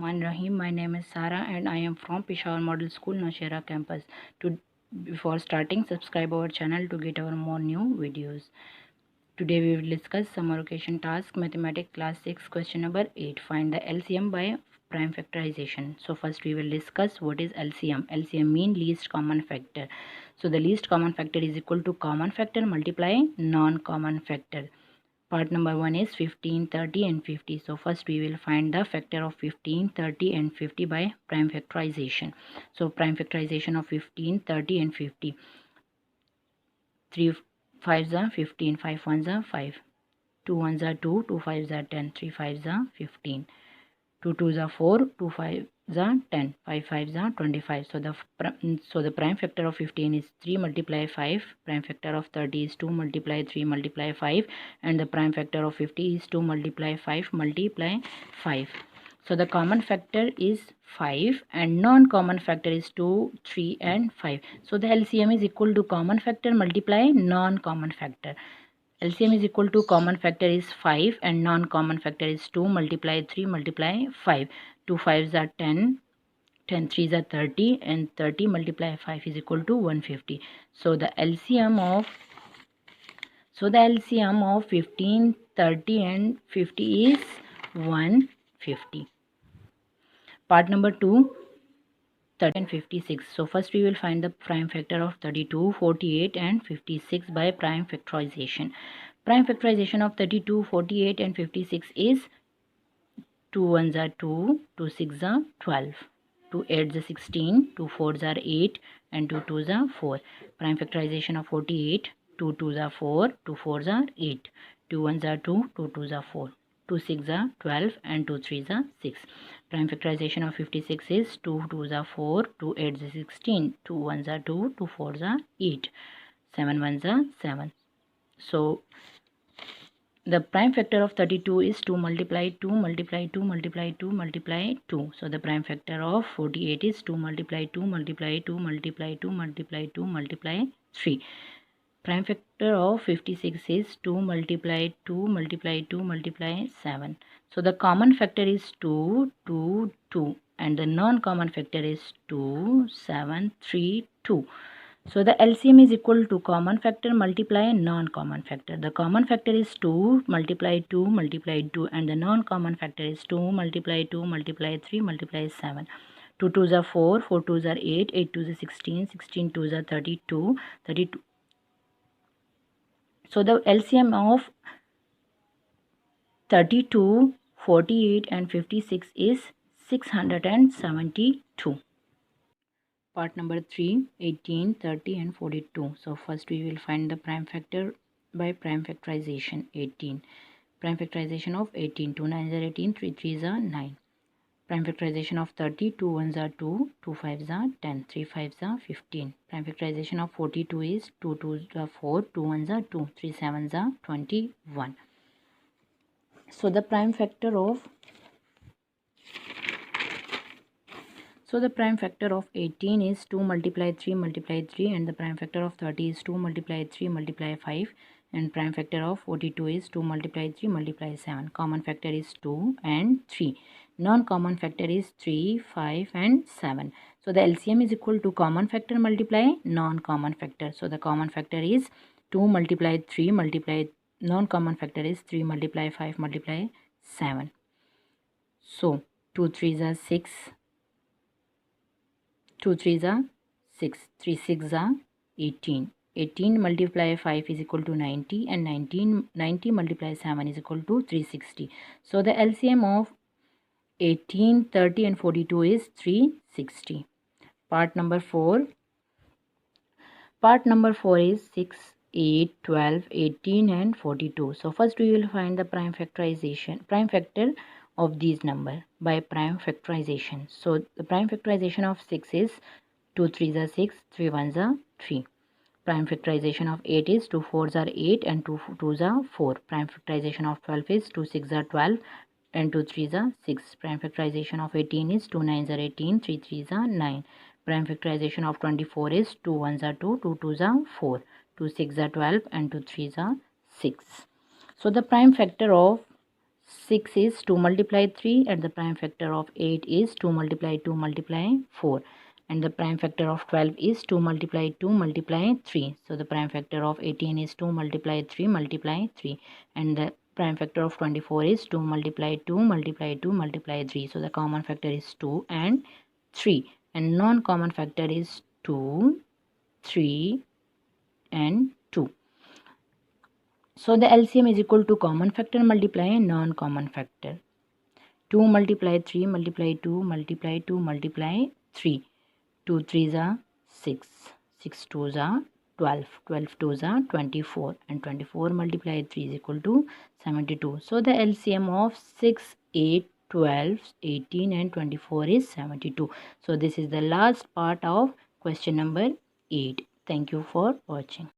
Rahim. My name is Sarah and I am from Peshawar Model School, Nashera campus. Before starting, subscribe our channel to get our more new videos. Today we will discuss summer vacation task mathematics class 6 question number 8. Find the LCM by prime factorization. So first we will discuss what is LCM. LCM mean least common factor. So the least common factor is equal to common factor multiply non-common factor. Part number 1 is 15, 30 and 50. So first we will find the factor of 15, 30 and 50 by prime factorization. So prime factorization of 15, 30 and 50. 3 5s are 15, 5 1s are 5. 2 1s are 2, 2 5s are 10, 3 5s are 15. 2 2s are 4, 2 5s are 10, 5 5s are 25. So the prime factor of 15 is 3 multiply 5, prime factor of 30 is 2 multiply 3 multiply 5, and the prime factor of 50 is 2 multiply 5 multiply 5. So the common factor is 5 and non-common factor is 2, 3 and 5. So the LCM is equal to common factor multiply non-common factor. LCM is equal to common factor is 5 and non-common factor is 2 multiply 3 multiply 5. 2 5s are 10, 10 3s are 30 and 30 multiply 5 is equal to 150. So the LCM of 15, 30 and 50 is 150. Part number 2, 30 and 56. So first we will find the prime factor of 32, 48 and 56 by prime factorization. Prime factorization of 32, 48 and 56 is 2 1s are 2, 2 6s are 12, 2 8s are 16, 2 4s are 8 and 2 2s are 4. Prime factorization of 48, 2 2s are 4, 2 4s are 8, 2 1s are 2, 2 2s are 4, 2 6s are 12 and 2 3s are 6. Prime factorization of 56 is 2 2s are 4, 2 8s are 16, 2 1s are 2, 2 4s are 8, 7 1s are 7. So the prime factor of 32 is 2 multiply 2 multiply 2 multiply 2 multiply 2. So the prime factor of 48 is 2 multiply 2 multiply 2 multiply 2 multiply 2 multiply 3. Prime factor of 56 is 2 multiply 2 multiply 2 multiply 7. So the common factor is 2, 2, 2 and the non-common factor is 2, 7, 3, 2. So the LCM is equal to common factor multiply non-common factor. The common factor is 2 multiply 2 multiply 2 and the non-common factor is 2 multiply 2 multiply 3 multiply 7. 2 2s are 4, 4 2s are 8, 8 2s are 16, 16 2s are 32, 32. So the LCM of 32, 48 and 56 is 672. Part number 3, 18, 30 and 42. So first we will find the prime factor by prime factorization. 18. Prime factorization of 18. 2 9s are 18, 3 3s are 9. Prime factorization of 30. 2 1s are 2, 2 5s are 10, 3 5s are 15. Prime factorization of 42 is 2 2s are 4, 2 1s are 2, 3 7s are 21. So the prime factor of 18 is 2 multiply 3 multiply 3 and the prime factor of 30 is 2 multiply 3 multiply 5 and prime factor of 42 is 2 multiply 3 multiply 7. Common factor is 2 and 3. Non-common factor is 3, 5 and 7. So the LCM is equal to common factor multiply non-common factor. So the common factor is 2 multiply 3 multiply non-common factor is 3 multiply 5 multiply 7. So 2 3s are 6. 2 3s are 6, 3 6s are 18. 18 multiply 5 is equal to 90 and 90 multiply 7 is equal to 360. So the LCM of 18, 30 and 42 is 360. Part number 4 is 6, 8, 12, 18 and 42. So first we will find the prime factor of these number by prime factorization. So the prime factorization of 6 is 2 3s are 6, 3 1s are 3. Prime factorization of 8 is 2 4s are 8 and 2 2s are 4. Prime factorization of 12 is 2 6s are 12 and 2 3s are 6. Prime factorization of 18 is 2 9s are 18, 3 3s are 9. Prime factorization of 24 is 2 1s are 2, 2 2s are 4, 2 6s are 12 and 2 3s are 6. So the prime factor of 6 is 2 multiply 3, and the prime factor of 8 is 2 multiply 2 multiply 4, and the prime factor of 12 is 2 multiply 2 multiply 3. So the prime factor of 18 is 2 multiply 3 multiply 3, and the prime factor of 24 is 2 multiply 2 multiply 2 multiply 3. So the common factor is 2 and 3, and non-common factor is 2, 3 and 2. So the LCM is equal to common factor multiply non-common factor. 2 multiply 3 multiply 2 multiply 2 multiply 3. 2 3s are 6. 6 2s are 12. 12 2s are 24. And 24 multiplied 3 is equal to 72. So the LCM of 6, 8, 12, 18 and 24 is 72. So this is the last part of question number 8. Thank you for watching.